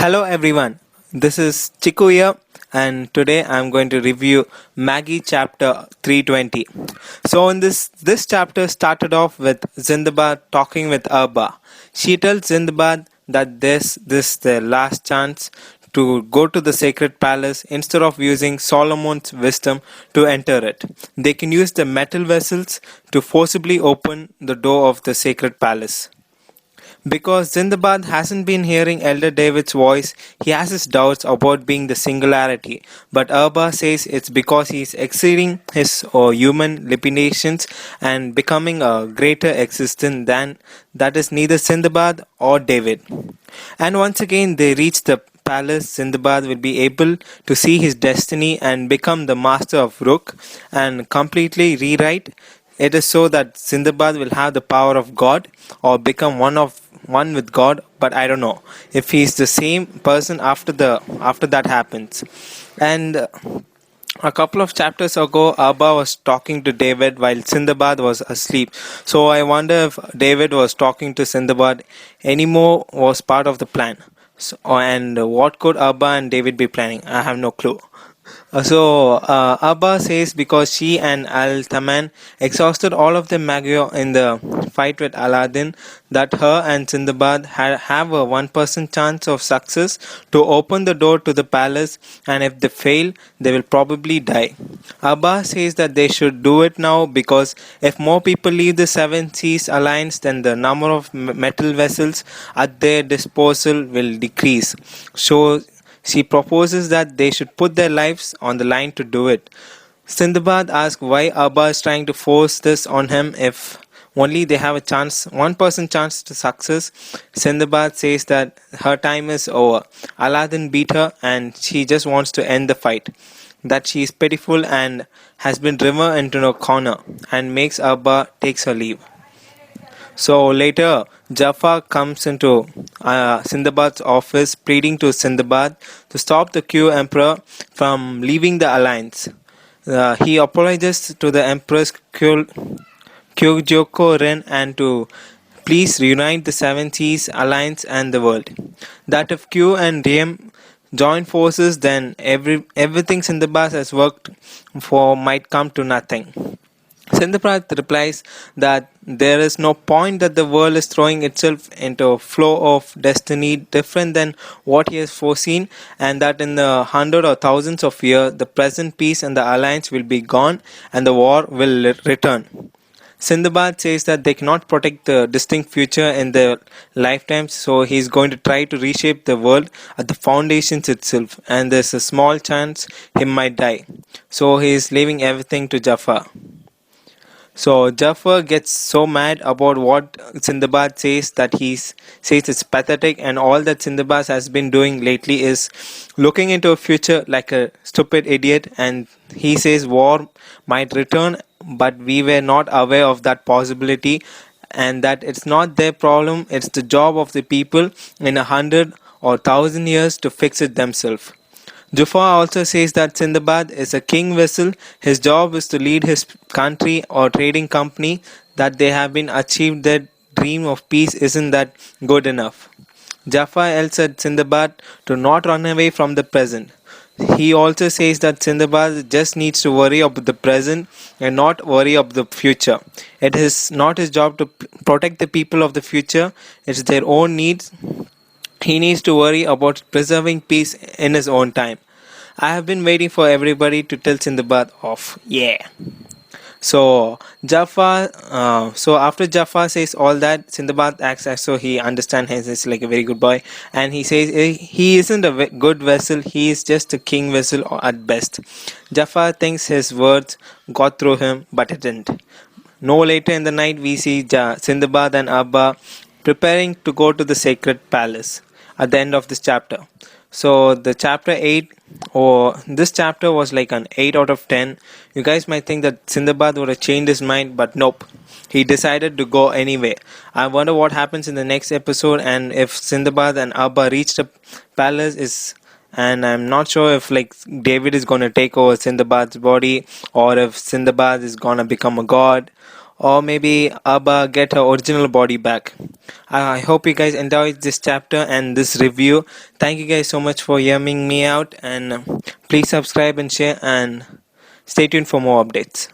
Hello everyone, this is Chikuya and today I'm going to review Magi chapter 320. So in this chapter started off with Zindabad talking with Arba. She tells Zindabad that this their last chance to go to the sacred palace instead of using Solomon's wisdom to enter it. They can use the metal vessels to forcibly open the door of the sacred palace. Because Zindabad hasn't been hearing Elder David's voice, he has his doubts about being the singularity. But Arba says it's because he's exceeding his human limitations and becoming a greater existence than that is neither Zindabad or David. And once again, they reach the palace. Zindabad will be able to see his destiny and become the master of Rook and completely rewrite. It is so that Zindabad will have the power of God or become one with God, but I don't know if he's the same person after that happens. And a couple of chapters ago, Abba was talking to David while Sindbad was asleep. So I wonder if David was talking to Sindbad anymore was part of the plan. And what could Abba and David be planning? I have no clue. Abba says because she and Al Taman exhausted all of the Magi in the fight with Aladdin, that her and Sindbad have a 1% chance of success to open the door to the palace, and if they fail, they will probably die. Abba says that they should do it now because if more people leave the Seven Seas Alliance, then the number of metal vessels at their disposal will decrease. So she proposes that they should put their lives on the line to do it. Sindbad asks why Abba is trying to force this on him if only they have a chance, 1% chance to success. Sindbad says that her time is over. Aladdin beat her and she just wants to end the fight. That she is pitiful and has been driven into a corner and makes Abba takes her leave. So later, Jafar comes into Sindbad's office pleading to Sindbad to stop the Q Emperor from leaving the alliance. He apologizes to the Empress Kyojoko Ren and to please reunite the Seven Seas Alliance and the world. That if Q and Riem join forces, then everything Sindbad has worked for might come to nothing. Sindbad replies that there is no point that the world is throwing itself into a flow of destiny different than what he has foreseen, and that in the hundred or thousands of years the present peace and the alliance will be gone and the war will return. Sindbad says that they cannot protect the distinct future in their lifetimes, so he is going to try to reshape the world at the foundations itself, and there's a small chance he might die. So he is leaving everything to Jafar. So Jafar gets so mad about what Sindbad says that he says it's pathetic, and all that Sindbad has been doing lately is looking into a future like a stupid idiot, and he says war might return, but we were not aware of that possibility, and that it's not their problem, it's the job of the people in 100 or 1,000 years to fix it themselves. Jafar also says that Sindbad is a king vessel. His job is to lead his country or trading company, that they have been achieved their dream of peace isn't that good enough. Jafar yells at Sindbad to not run away from the present. He also says that Sindbad just needs to worry about the present and not worry about the future. It is not his job to protect the people of the future, it's their own needs. He needs to worry about preserving peace in his own time. I have been waiting for everybody to tell Sindbad off. Yeah. So after Jafar says all that, Sindbad acts as so he understands him. He's like a very good boy, and he says he isn't a good vessel. He is just a king vessel at best. Jafar thinks his words got through him, but it didn't. No later in the night, we see Sindbad and Abba preparing to go to the sacred palace at the end of this chapter. So the chapter 8 or this chapter was like an 8 out of 10. You guys might think that Sindbad would have changed his mind, but nope. He decided to go anyway. I wonder what happens in the next episode, and if Sindbad and Abba reach the palace and I'm not sure if like David is gonna take over Sindbad's body, or if Sindbad is gonna become a god, or maybe Abba get her original body back. I hope you guys enjoyed this chapter and this review. Thank you guys so much for hearing me out, and please subscribe and share and stay tuned for more updates.